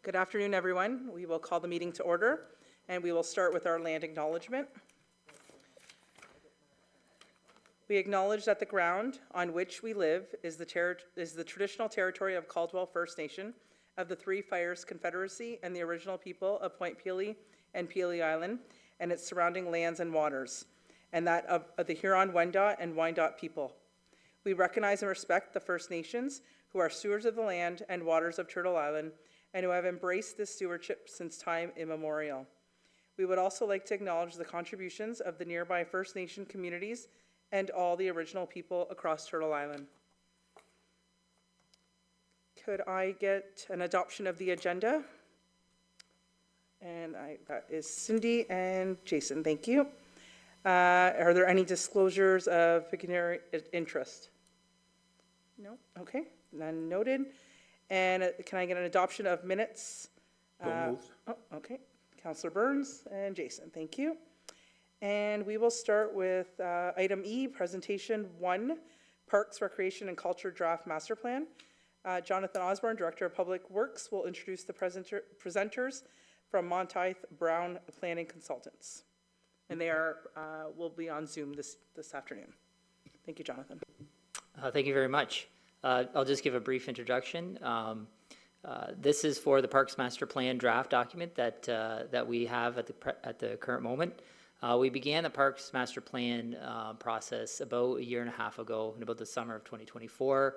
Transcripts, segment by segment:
Good afternoon, everyone. We will call the meeting to order, and we will start with our land acknowledgement. We acknowledge that the ground on which we live is the traditional territory of Caldwell First Nation, of the Three Fires Confederacy, and the original people of Point Pelee and Pelee Island, and its surrounding lands and waters, and that of the Huron-Wendat and Wyandot people. We recognize and respect the First Nations, who are stewards of the land and waters of Turtle Island, and who have embraced this stewardship since time immemorial. We would also like to acknowledge the contributions of the nearby First Nation communities and all the original people across Turtle Island. Could I get an adoption of the agenda? And that is Cindy and Jason, thank you. Are there any disclosures of pecuniary interest? No, okay, none noted. And can I get an adoption of minutes? So moved. Oh, okay. Councillor Burns and Jason, thank you. And we will start with item E, presentation 1, Parks, Recreation and Culture Draft Master Plan. Jonathan Osborne, Director of Public Works, will introduce the presenters from Monteith Brown Planning Consultants. And they will be on Zoom this afternoon. Thank you, Jonathan. Thank you very much. I'll just give a brief introduction. This is for the Parks Master Plan draft document that we have at the current moment. We began the Parks Master Plan process about a year and a half ago, in about the summer of 2024.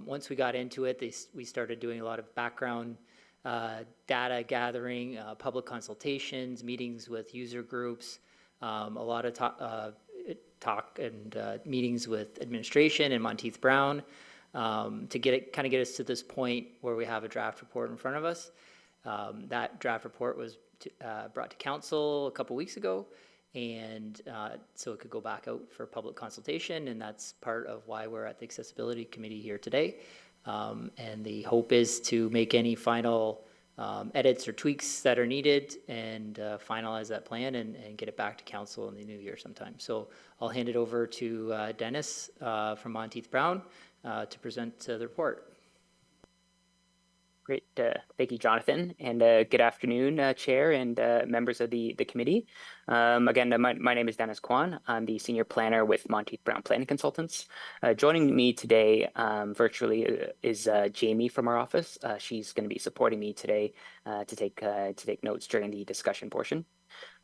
Once we got into it, we started doing a lot of background data gathering, public consultations, meetings with user groups, a lot of talk and meetings with administration and Monteith Brown to get us to this point where we have a draft report in front of us. That draft report was brought to council a couple weeks ago, and so it could go back out for public consultation, and that's part of why we're at the Accessibility Committee here today. And the hope is to make any final edits or tweaks that are needed and finalize that plan and get it back to council in the new year sometime. So I'll hand it over to Dennis from Monteith Brown to present the report. Great. Thank you, Jonathan. And good afternoon, Chair and members of the committee. Again, my name is Dennis Kwan. I'm the Senior Planner with Monteith Brown Planning Consultants. Joining me today virtually is Jamie from our office. She's going to be supporting me today to take notes during the discussion portion.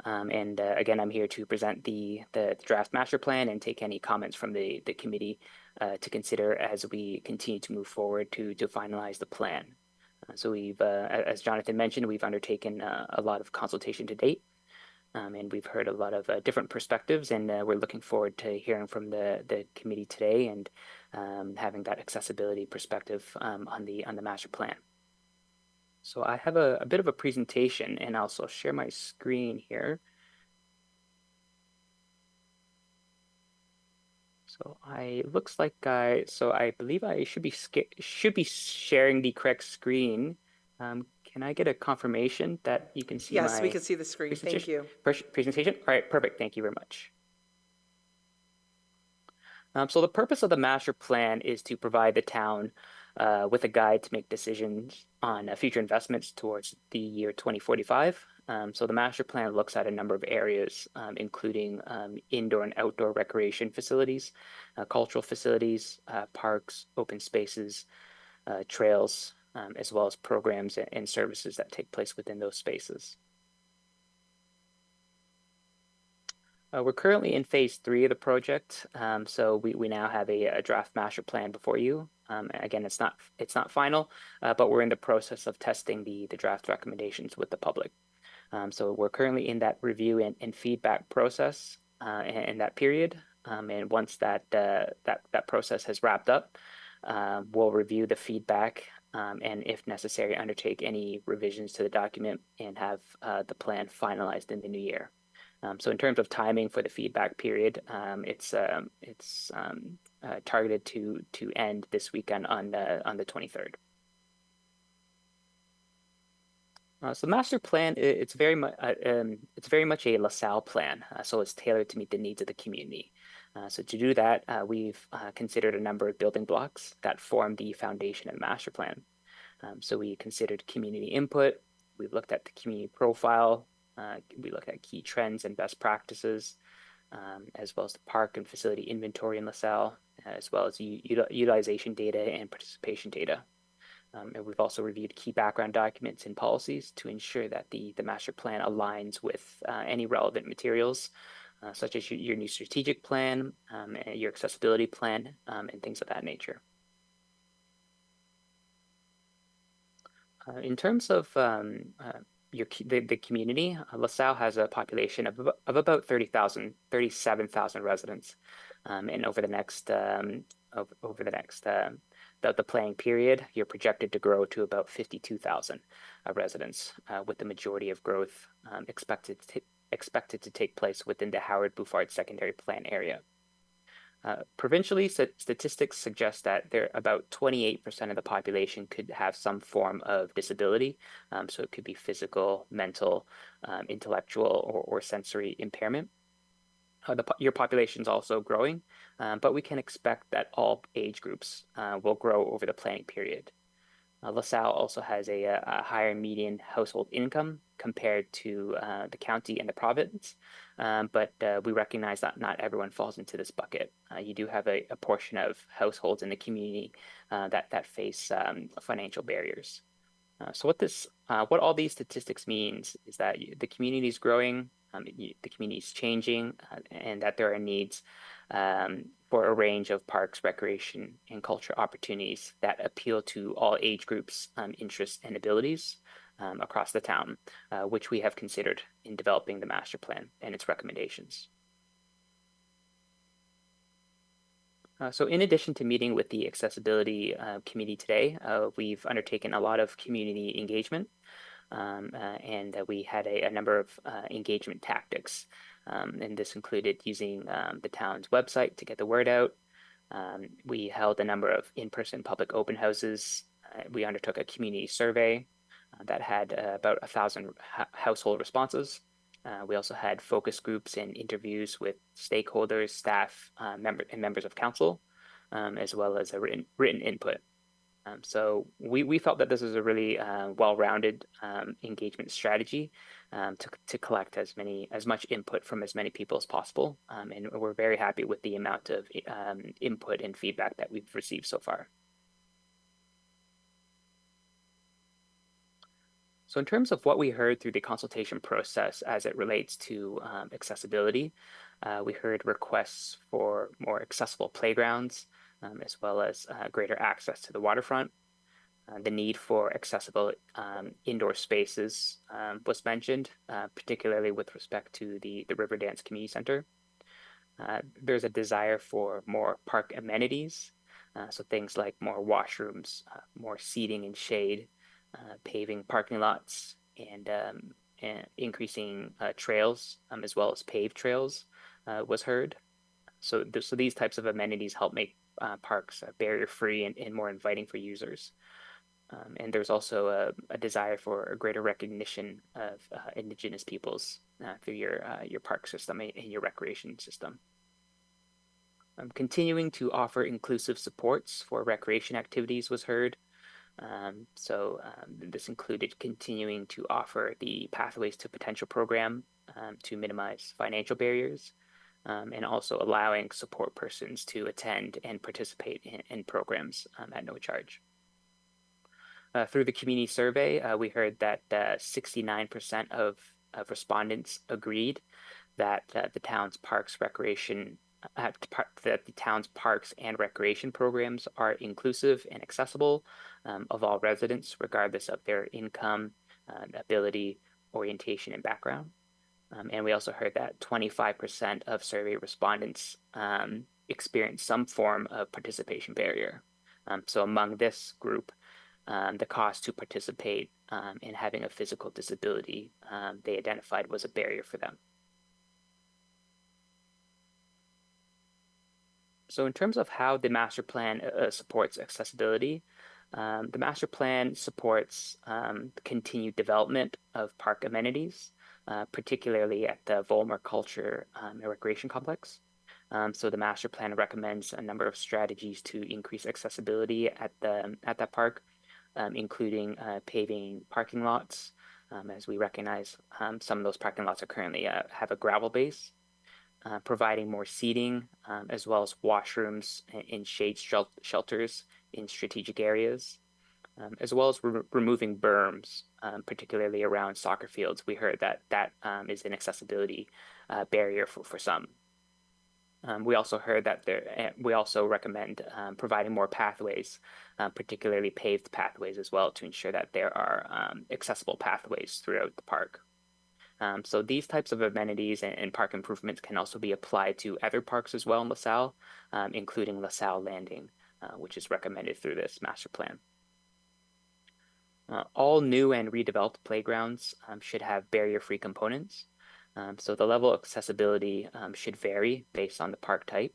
And again, I'm here to present the draft master plan and take any comments from the committee to consider as we continue to move forward to finalize the plan. So we've, as Jonathan mentioned, we've undertaken a lot of consultation to date, and we've heard a lot of different perspectives, and we're looking forward to hearing from the committee today and having that accessibility perspective on the master plan. So I have a bit of a presentation, and I'll also share my screen here. So looks like so I believe I should be sharing the correct screen. Can I get a confirmation that you can see? Yes, we can see the screen. Thank you. Presentation. All right, perfect. Thank you very much. So the purpose of the master plan is to provide the town with a guide to make decisions on future investments towards the year 2045. So the master plan looks at a number of areas, including indoor and outdoor recreation facilities, cultural facilities, parks, open spaces, trails, as well as programs and services that take place within those spaces. We're currently in phase 3 of the project, so we now have a draft master plan before you. Again, it's not final, but we're in the process of testing the draft recommendations with the public. So we're currently in that review and feedback process in that period. And once that process has wrapped up, we'll review the feedback and, if necessary, undertake any revisions to the document and have the plan finalized in the new year. So in terms of timing for the feedback period, it's targeted to end this weekend on the 23rd. So the master plan, it's very much a LaSalle plan, so it's tailored to meet the needs of the community. So to do that, we've considered a number of building blocks that form the foundation of the master plan. So we considered community input. We've looked at the community profile. We looked at key trends and best practices, as well as the park and facility inventory in LaSalle, as well as utilization data and participation data. And we've also reviewed key background documents and policies to ensure that the master plan aligns with any relevant materials, such as your new strategic plan, your accessibility plan, and things of that nature. In terms of the community, LaSalle has a population of about 37,000 residents, and over the next the planning period, you're projected to grow to about 52,000 residents, with the majority of growth expected to take place within the Howard Bouffard Secondary Plan area. Provincially, statistics suggest that about 28% of the population could have some form of disability. So it could be physical, mental, intellectual, or sensory impairment. Your population is also growing, but we can expect that all age groups will grow over the planning period. LaSalle also has a higher median household income compared to the county and the province, but we recognize that not everyone falls into this bucket. You do have a portion of households in the community that face financial barriers. So what all these statistics means is that the community is growing, the community is changing, and that there are needs for a range of parks, recreation, and culture opportunities that appeal to all age groups, interests, and abilities across the town, which we have considered in developing the master plan and its recommendations. So in addition to meeting with the accessibility committee today, we've undertaken a lot of community engagement, and we had a number of engagement tactics. And this included using the town's website to get the word out. We held a number of in-person public open houses. We undertook a community survey that had about 1,000 household responses. We also had focus groups and interviews with stakeholders, staff, and members of council, as well as a written input. So we felt that this was a really well-rounded engagement strategy to collect as much input from as many people as possible. And we're very happy with the amount of input and feedback that we've received so far. So in terms of what we heard through the consultation process as it relates to accessibility, we heard requests for more accessible playgrounds, as well as greater access to the waterfront. The need for accessible indoor spaces was mentioned, particularly with respect to the Riverdance Community Center. There's a desire for more park amenities, so things like more washrooms, more seating and shade, paving parking lots, and increasing trails, as well as paved trails was heard. So these types of amenities help make parks barrier-free and more inviting for users. And there's also a desire for a greater recognition of Indigenous peoples through your park system and your recreation system. Continuing to offer inclusive supports for recreation activities was heard. So this included continuing to offer the Pathways to Potential program to minimize financial barriers, and also allowing support persons to attend and participate in programs at no charge. Through the community survey, we heard that 69% of respondents agreed that the town's parks and recreation programs are inclusive and accessible of all residents, regardless of their income, ability, orientation, and background. And we also heard that 25% of survey respondents experienced some form of participation barrier. So among this group, the cost to participate in having a physical disability they identified was a barrier for them. So in terms of how the master plan supports accessibility, the master plan supports continued development of park amenities, particularly at the Volmer Culture and Recreation Complex. So the master plan recommends a number of strategies to increase accessibility at that park, including paving parking lots, as we recognize some of those parking lots are currently have a gravel base, providing more seating, as well as washrooms and shade shelters in strategic areas, as well as removing berms, particularly around soccer fields. We heard that is an accessibility barrier for some. We also heard that we also recommend providing more pathways, particularly paved pathways as well, to ensure that there are accessible pathways throughout the park. So these types of amenities and park improvements can also be applied to other parks as well in LaSalle, including LaSalle Landing, which is recommended through this master plan. All new and redeveloped playgrounds should have barrier-free components. So the level of accessibility should vary based on the park type.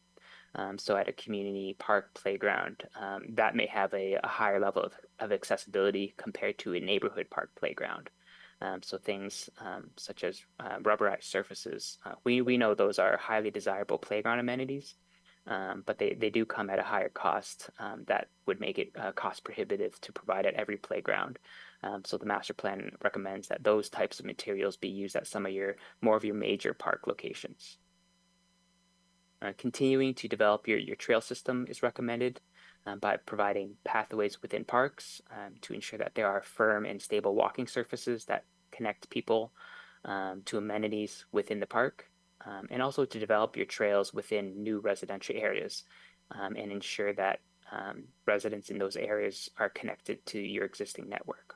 So at a community park playground, that may have a higher level of accessibility compared to a neighborhood park playground. So things such as rubberized surfaces, we know those are highly desirable playground amenities, but they do come at a higher cost that would make it cost prohibitive to provide at every playground. So the master plan recommends that those types of materials be used at some of more of your major park locations. Continuing to develop your trail system is recommended by providing pathways within parks to ensure that there are firm and stable walking surfaces that connect people to amenities within the park, and also to develop your trails within new residential areas and ensure that residents in those areas are connected to your existing network.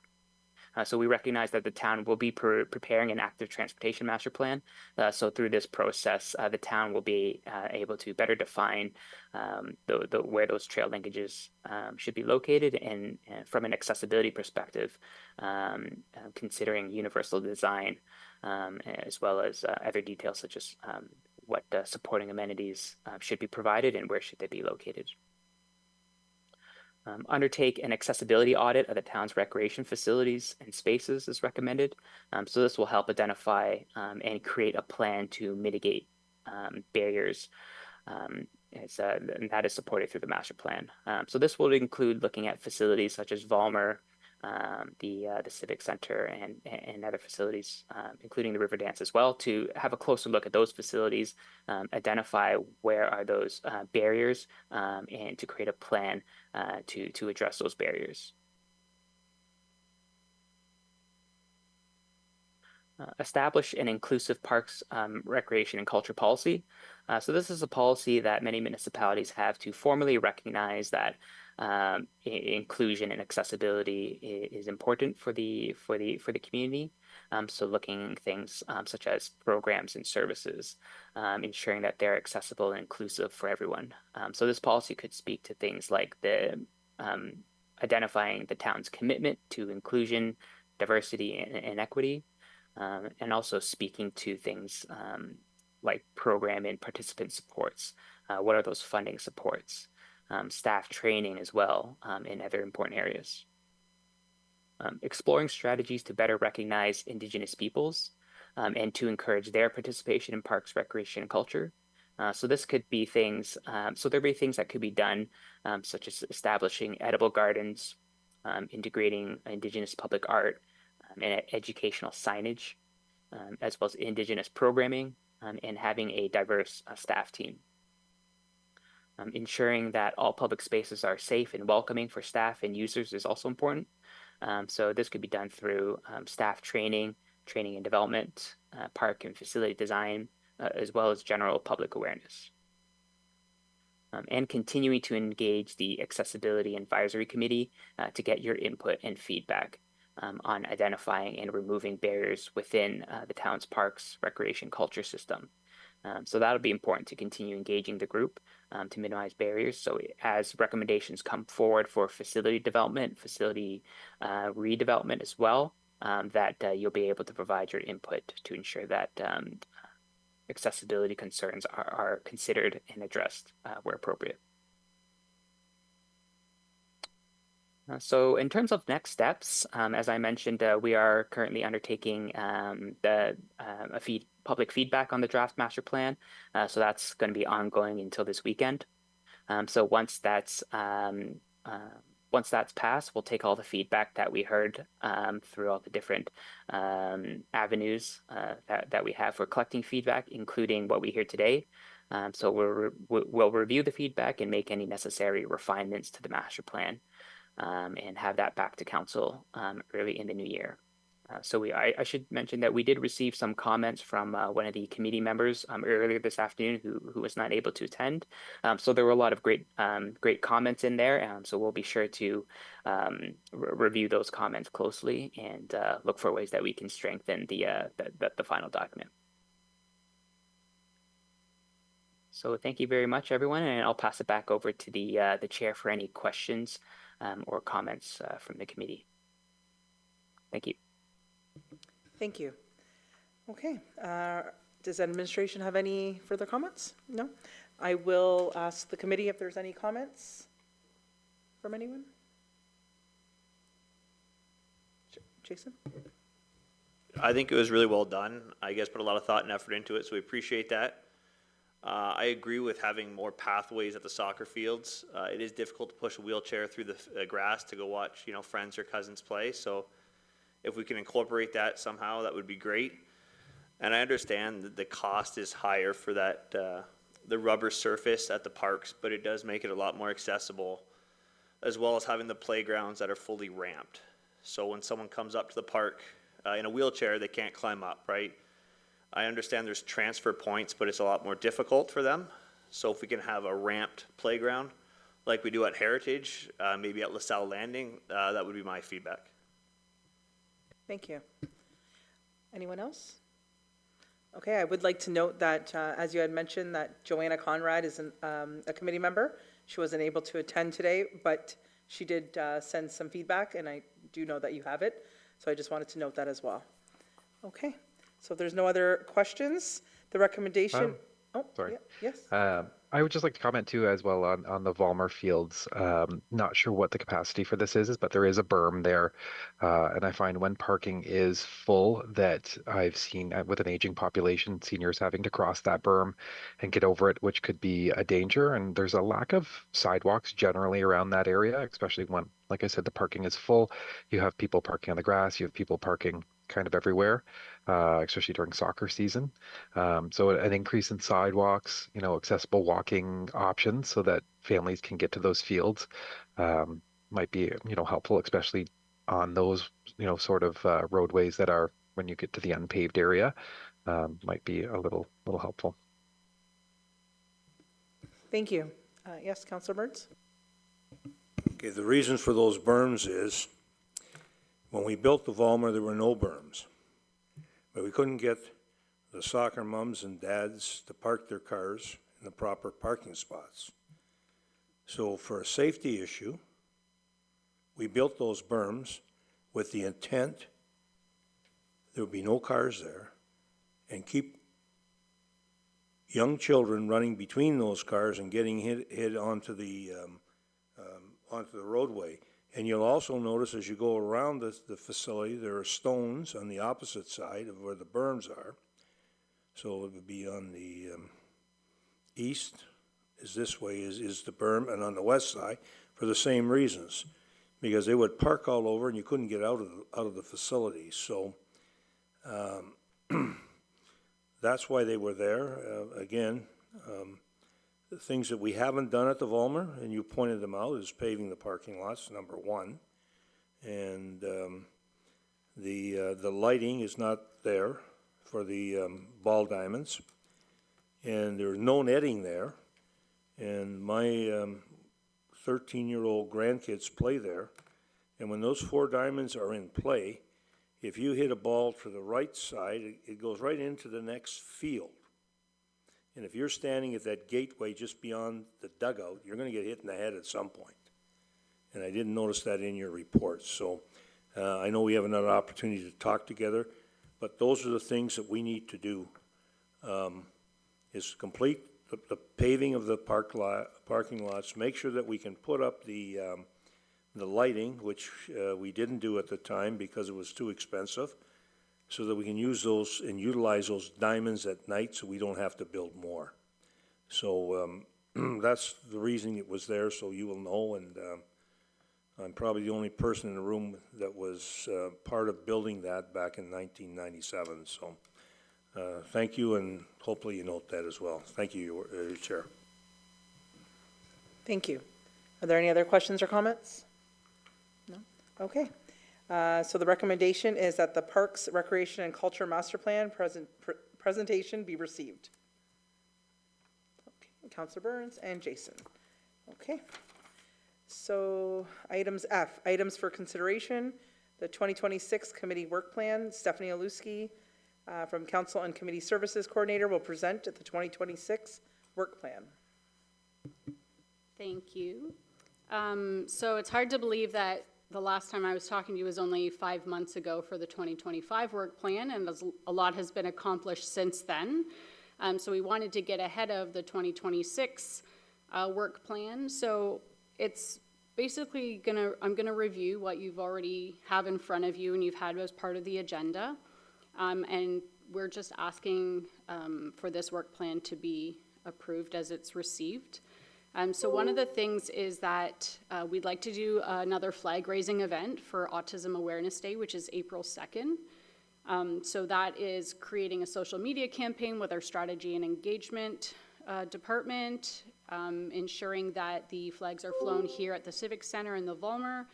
So we recognize that the town will be preparing an active transportation master plan. So through this process, the town will be able to better define where those trail linkages should be located, and from an accessibility perspective, considering universal design, as well as other details such as what supporting amenities should be provided and where should they be located. Undertake an accessibility audit of the town's recreation facilities and spaces is recommended. So this will help identify and create a plan to mitigate barriers, and that is supported through the master plan. So this will include looking at facilities such as Vollmer, the Civic Center, and other facilities, including the River Dance as well, to have a closer look at those facilities, identify where are those barriers, and to create a plan to address those barriers. Establish an inclusive parks, recreation, and culture policy. So this is a policy that many municipalities have to formally recognize that inclusion and accessibility is important for the community. So looking at things such as programs and services, ensuring that they're accessible and inclusive for everyone. So this policy could speak to things like the identifying the town's commitment to inclusion, diversity, and equity, and also speaking to things like program and participant supports. What are those funding supports? Staff training as well in other important areas. Exploring strategies to better recognize Indigenous peoples and to encourage their participation in parks, recreation, and culture. So this could be things, so there'd be things that could be done, such as establishing edible gardens, integrating Indigenous public art and educational signage, as well as Indigenous programming, and having a diverse staff team. Ensuring that all public spaces are safe and welcoming for staff and users is also important. So this could be done through staff training and development, park and facility design, as well as general public awareness. And continuing to engage the Accessibility Advisory Committee to get your input and feedback on identifying and removing barriers within the town's parks, recreation, culture system. So that'll be important to continue engaging the group to minimize barriers. So as recommendations come forward for facility development, facility redevelopment as well, that you'll be able to provide your input to ensure that accessibility concerns are considered and addressed where appropriate. So in terms of next steps, as I mentioned, we are currently undertaking public feedback on the draft master plan. So that's going to be ongoing until this weekend. So once once that's passed, we'll take all the feedback that we heard through all the different avenues that we have for collecting feedback, including what we hear today. So we'll review the feedback and make any necessary refinements to the master plan and have that back to council early in the new year. I should mention that we did receive some comments from one of the committee members earlier this afternoon who was not able to attend. So there were a lot of great comments in there. So we'll be sure to review those comments closely and look for ways that we can strengthen the final document. So thank you very much, everyone, and I'll pass it back over to the chair for any questions or comments from the committee. Thank you. Thank you. Okay. Does administration have any further comments? No? I will ask the committee if there's any comments from anyone. Jason? I think it was really well done. I guess put a lot of thought and effort into it, so we appreciate that. I agree with having more pathways at the soccer fields. It is difficult to push a wheelchair through the grass to go watch, friends or cousins play. So if we can incorporate that somehow, that would be great. And I understand that the cost is higher for that, the rubber surface at the parks, but it does make it a lot more accessible, as well as having the playgrounds that are fully ramped. So when someone comes up to the park in a wheelchair, they can't climb up, right? I understand there's transfer points, but it's a lot more difficult for them. So if we can have a ramped playground like we do at Heritage, maybe at LaSalle Landing, that would be my feedback. Thank you. Anyone else? Okay, I would like to note that, as you had mentioned, that Joanna Conrad is a committee member. She wasn't able to attend today, but she did send some feedback, and I do know that you have it. So I just wanted to note that as well. Okay, so if there's no other questions, the recommendation. Sorry. Yeah, yes. I would just like to comment too as well on the Vollmer Fields. Not sure what the capacity for this is, but there is a berm there. And I find when parking is full that I've seen with an aging population, seniors having to cross that berm and get over it, which could be a danger. And there's a lack of sidewalks generally around that area, especially when, like I said, the parking is full. You have people parking on the grass, you have people parking kind of everywhere, especially during soccer season. So an increase in sidewalks, accessible walking options so that families can get to those fields might be, helpful, especially on those, sort of roadways that are when you get to the unpaved area, might be a little helpful. Thank you. Yes, Councilor Burns? Okay, the reason for those berms is when we built the Vollmer, there were no berms. But we couldn't get the soccer mums and dads to park their cars in the proper parking spots. So for a safety issue, we built those berms with the intent there would be no cars there and keep young children running between those cars and getting hit onto the roadway. And you'll also notice as you go around the facility, there are stones on the opposite side of where the berms are. So it would be on the east, is this way, is the berm, and on the west side for the same reasons, because they would park all over and you couldn't get out of the facility. So that's why they were there. Again, the things that we haven't done at the Vollmer, and you pointed them out, is paving the parking lots, number one. And the lighting is not there for the ball diamonds. And there's no netting there. And my 13-year-old grandkids play there. And when those 4 diamonds are in play, if you hit a ball to the right side, it goes right into the next field. And if you're standing at that gateway just beyond the dugout, you're going to get hit in the head at some point. And I didn't notice that in your report. So I know we have another opportunity to talk together, but those are the things that we need to do, is complete the paving of the parking lots, make sure that we can put up the lighting, which we didn't do at the time because it was too expensive, so that we can use those and utilize those diamonds at night so we don't have to build more. So that's the reason it was there, so you will know, and I'm probably the only person in the room that was part of building that back in 1997, so thank you, and hopefully you note that as well. Thank you, Your Chair. Thank you. Are there any other questions or comments? No? Okay. So the recommendation is that the Parks, Recreation, and Culture Master Plan presentation be received. Okay. Councilor Burns and Jason. Okay. So items F, items for consideration, the 2026 committee work plan. Stephanie Aluski from Council and Committee Services Coordinator will present the 2026 work plan. Thank you. So it's hard to believe that the last time I was talking to you was only 5 months ago for the 2025 work plan, and a lot has been accomplished since then. So we wanted to get ahead of the 2026 work plan. So it's basically I'm gonna review what you've already have in front of you and you've had as part of the agenda. And we're just asking for this work plan to be approved as it's received. So one of the things is that we'd like to do another flag raising event for Autism Awareness Day, which is April 2nd. So that is creating a social media campaign with our strategy and engagement department, ensuring that the flags are flown here at the Civic Center in the Volmer,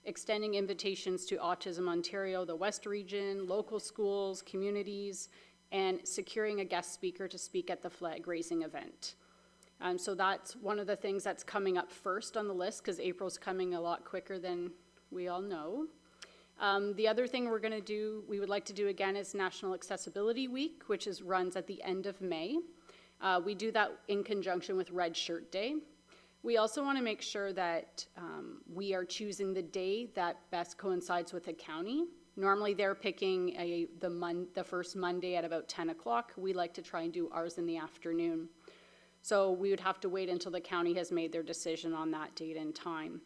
extending invitations to Autism Ontario, the West Region, local schools, communities, and securing a guest speaker to speak at the flag raising event. So that's one of the things that's coming up first on the list, because April's coming a lot quicker than we all know. The other thing we would like to do again is National Accessibility Week, which runs at the end of May. We do that in conjunction with Red Shirt Day. We also want to make sure that we are choosing the day that best coincides with the county. Normally they're picking the first Monday at about 10 o'clock. We like to try and do ours in the afternoon. So we would have to wait until the county has made their decision on that date and time.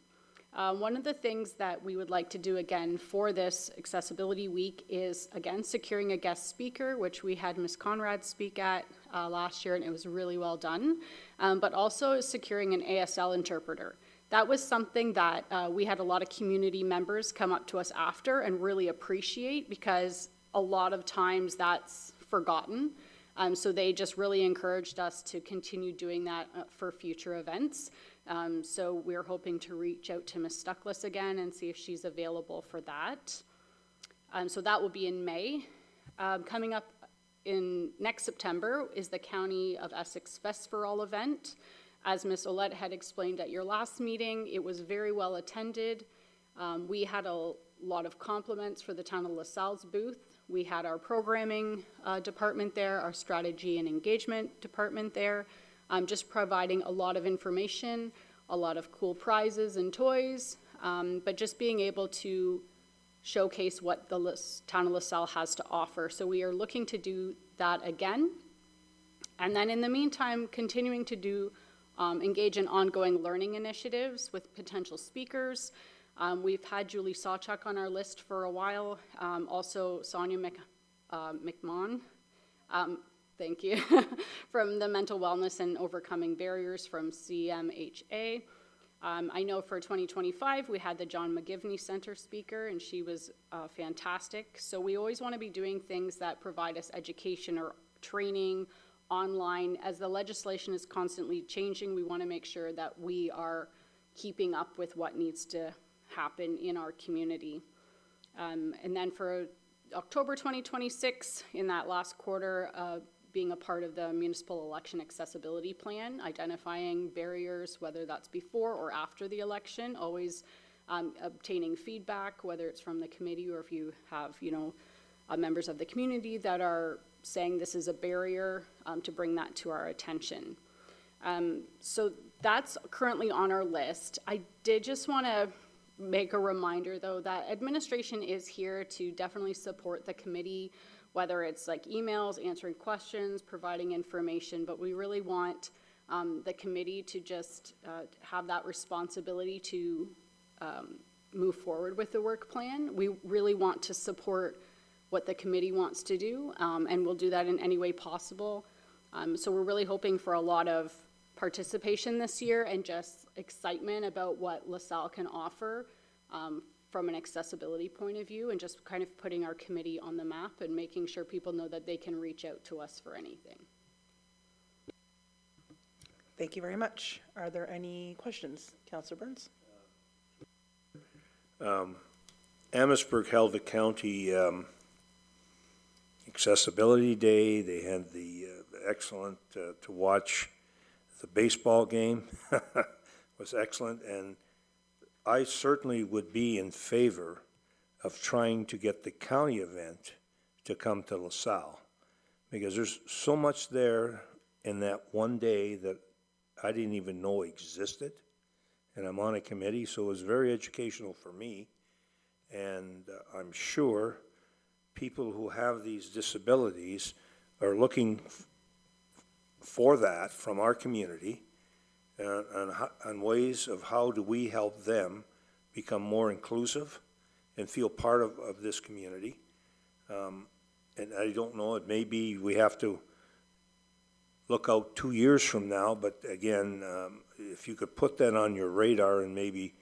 One of the things that we would like to do again for this Accessibility Week is, again, securing a guest speaker, which we had Ms. Conrad speak at last year, and it was really well done, but also securing an ASL interpreter. That was something that we had a lot of community members come up to us after and really appreciate, because a lot of times that's forgotten. So they just really encouraged us to continue doing that for future events. So we're hoping to reach out to Ms. Stuckless again and see if she's available for that. So that will be in May. Coming up in next September is the County of Essex Fest for All event. As Ms. Ouellette had explained at your last meeting, it was very well attended. We had a lot of compliments for the Town of LaSalle's booth. We had our programming department there, our strategy and engagement department there, just providing a lot of information, a lot of cool prizes and toys, but just being able to showcase what the Town of LaSalle has to offer. So we are looking to do that again. And then in the meantime, continuing to engage in ongoing learning initiatives with potential speakers. We've had Julie Sawchuk on our list for a while, also Sonia McMahon, thank you, from the Mental Wellness and Overcoming Barriers from CMHA. I know for 2025, we had the John McGivney Center speaker, and she was fantastic. So we always want to be doing things that provide us education or training online. As the legislation is constantly changing, we want to make sure that we are keeping up with what needs to happen in our community. And then for October 2026, in that last quarter, being a part of the municipal election accessibility plan, identifying barriers, whether that's before or after the election, always obtaining feedback, whether it's from the committee or if you have, members of the community that are saying this is a barrier, to bring that to our attention. So that's currently on our list. I did just want to make a reminder, though, that administration is here to definitely support the committee, whether it's like emails, answering questions, providing information, but we really want the committee to just have that responsibility to move forward with the work plan. We really want to support what the committee wants to do, and we'll do that in any way possible. So we're really hoping for a lot of participation this year, and just excitement about what LaSalle can offer from an accessibility point of view, and just kind of putting our committee on the map and making sure people know that they can reach out to us for anything. Thank you very much. Are there any questions? Councillor Burns? Amherstburg held the county accessibility day. They had the excellent to watch the baseball game was excellent, and I certainly would be in favor of trying to get the county event to come to LaSalle, because there's so much there in that one day that I didn't even know existed, and I'm on a committee, so it was very educational for me, and I'm sure people who have these disabilities are looking for that from our community, on ways of how do we help them become more inclusive and feel part of this community. And I don't know, it may be we have to look out 2 years from now, but again, if you could put that on your radar and maybe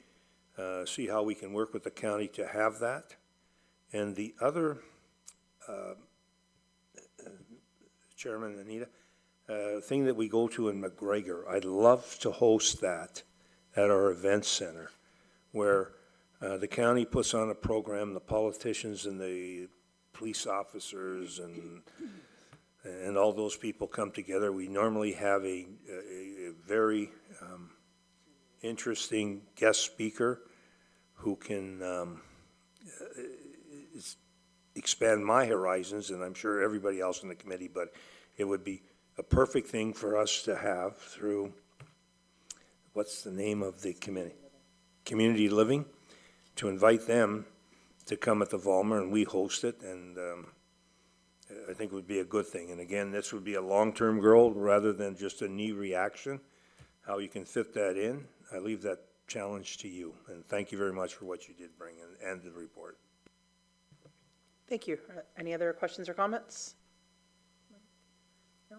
see how we can work with the county to have that. And the other, Chairman Anita, thing that we go to in McGregor, I'd love to host that at our event center, where the county puts on a program, the politicians and the police officers and all those people come together. We normally have a very interesting guest speaker who can expand my horizons, and I'm sure everybody else in the committee, but it would be a perfect thing for us to have through, what's the name of the committee? Community Living, to invite them to come at the Vollmer, and we host it, and I think it would be a good thing. And again, this would be a long-term goal rather than just a knee reaction. How you can fit that in, I leave that challenge to you, and thank you very much for what you did bring and the report. Thank you. Any other questions or comments? No?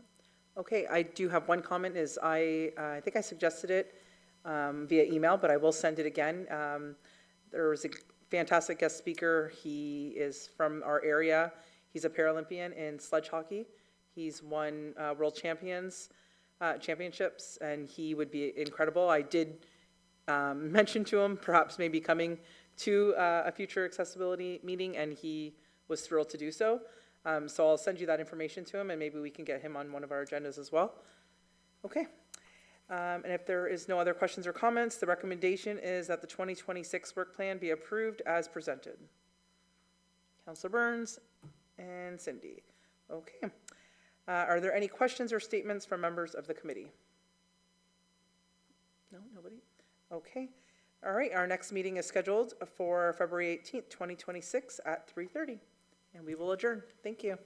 Okay, I do have one comment, is I think I suggested it via email, but I will send it again. There was a fantastic guest speaker. He is from our area. He's a Paralympian in sledge hockey. He's won world championships, and he would be incredible. I did mention to him perhaps maybe coming to a future accessibility meeting, and he was thrilled to do so. So I'll send you that information to him, and maybe we can get him on one of our agendas as well. Okay. And if there is no other questions or comments, the recommendation is that the 2026 work plan be approved as presented. Councillor Burns and Cindy. Okay. Are there any questions or statements from members of the committee? No, nobody? Okay. All right, our next meeting is scheduled for February 18th, 2026 at 3:30, and we will adjourn. Thank you.